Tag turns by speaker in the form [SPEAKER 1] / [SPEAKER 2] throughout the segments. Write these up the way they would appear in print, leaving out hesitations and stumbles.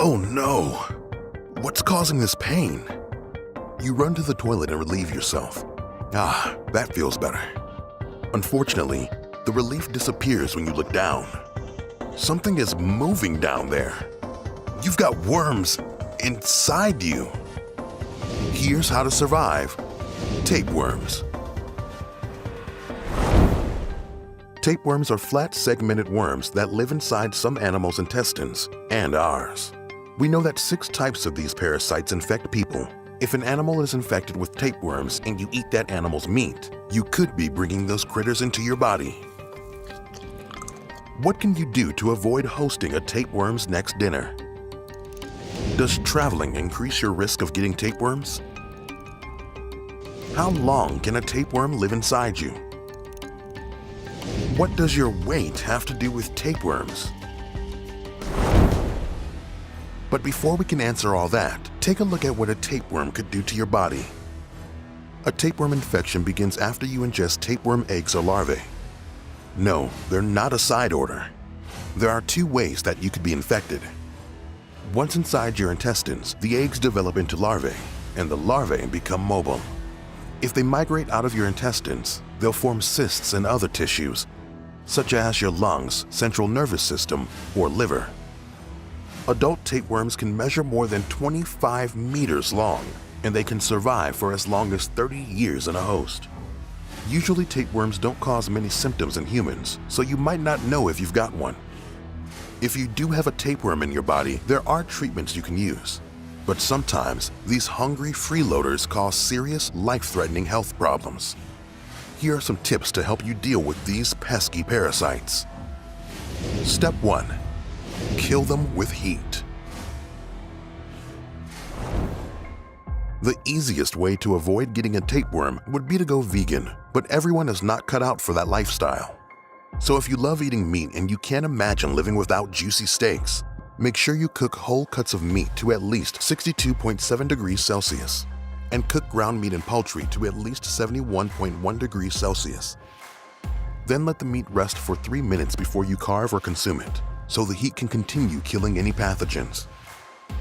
[SPEAKER 1] Oh no! What's causing this pain? You run to the toilet and relieve yourself. Ah, that feels better. Unfortunately, the relief disappears when you look down. Something is moving down there. You've got worms inside you. Here's how to survive tapeworms. Tapeworms are flat, segmented worms that live inside some animals' intestines and ours. We know that 6 types of these parasites infect people. If an animal is infected with tapeworms and you eat that animal's meat, you could be bringing those critters into your body. What can you do to avoid hosting a tapeworm's next dinner? Does traveling increase your risk of getting tapeworms? How long can a tapeworm live inside you? What does your weight have to do with tapeworms? But before we can answer all that, take a look at what a tapeworm could do to your body. A tapeworm infection begins after you ingest tapeworm eggs or larvae. No, they're not a side order. There are 2 ways that you could be infected. Once inside your intestines, the eggs develop into larvae, and the larvae become mobile. If they migrate out of your intestines, they'll form cysts in other tissues, such as your lungs, central nervous system, or liver. Adult tapeworms can measure more than 25 meters long, and they can survive for as long as 30 years in a host. Usually tapeworms don't cause many symptoms in humans, so you might not know if you've got one. If you do have a tapeworm in your body, there are treatments you can use. But sometimes, these hungry freeloaders cause serious, life-threatening health problems. Here are some tips to help you deal with these pesky parasites. Step 1. Kill them with heat. The easiest way to avoid getting a tapeworm would be to go vegan, but everyone is not cut out for that lifestyle. So if you love eating meat and you can't imagine living without juicy steaks, make sure you cook whole cuts of meat to at least 62.7 degrees Celsius and cook ground meat and poultry to at least 71.1 degrees Celsius. Then let the meat rest for 3 minutes before you carve or consume it, so the heat can continue killing any pathogens.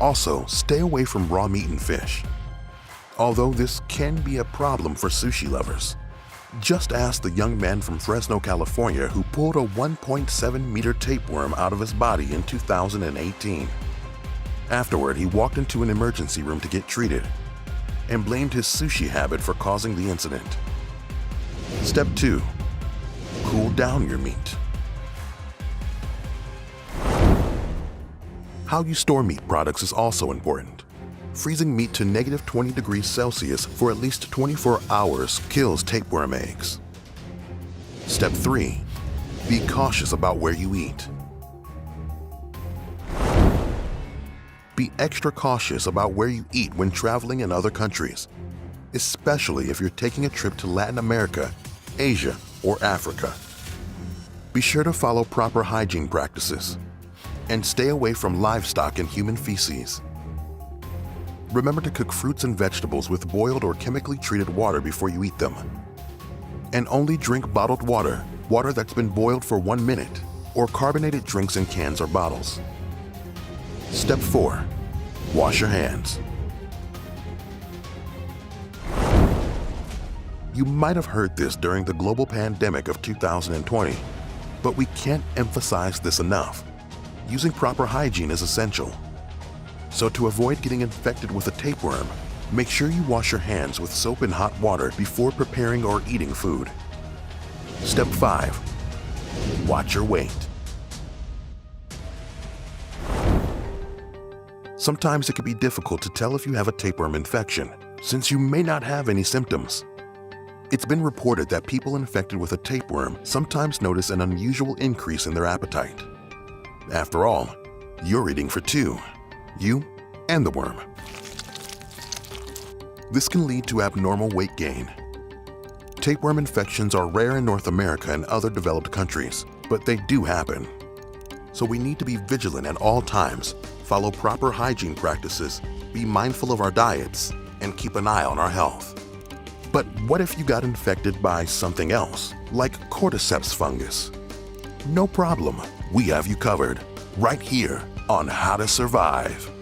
[SPEAKER 1] Also, stay away from raw meat and fish, although this can be a problem for sushi lovers. Just ask the young man from Fresno, California who pulled a 1.7-meter tapeworm out of his body in 2018. Afterward, he walked into an emergency room to get treated and blamed his sushi habit for causing the incident. Step 2. Cool down your meat. How you store meat products is also important. Freezing meat to negative 20 degrees Celsius for at least 24 hours kills tapeworm eggs. Step 3. Be cautious about where you eat. Be extra cautious about where you eat when traveling in other countries, especially if you're taking a trip to Latin America, Asia, or Africa. Be sure to follow proper hygiene practices and stay away from livestock and human feces. Remember to cook fruits and vegetables with boiled or chemically treated water before you eat them. And only drink bottled water, water that's been boiled for 1 minute, or carbonated drinks in cans or bottles. Step 4. Wash your hands. You might have heard this during the global pandemic of 2020, but we can't emphasize this enough. Using proper hygiene is essential. So to avoid getting infected with a tapeworm, make sure you wash your hands with soap and hot water before preparing or eating food. Step 5. Watch your weight. Sometimes it can be difficult to tell if you have a tapeworm infection, since you may not have any symptoms. It's been reported that people infected with a tapeworm sometimes notice an unusual increase in their appetite. After all, you're eating for 2. You and the worm. This can lead to abnormal weight gain. Tapeworm infections are rare in North America and other developed countries, but they do happen. So we need to be vigilant at all times, follow proper hygiene practices, be mindful of our diets, and keep an eye on our health. But what if you got infected by something else, like cordyceps fungus? No problem, we have you covered. right here on How to Survive.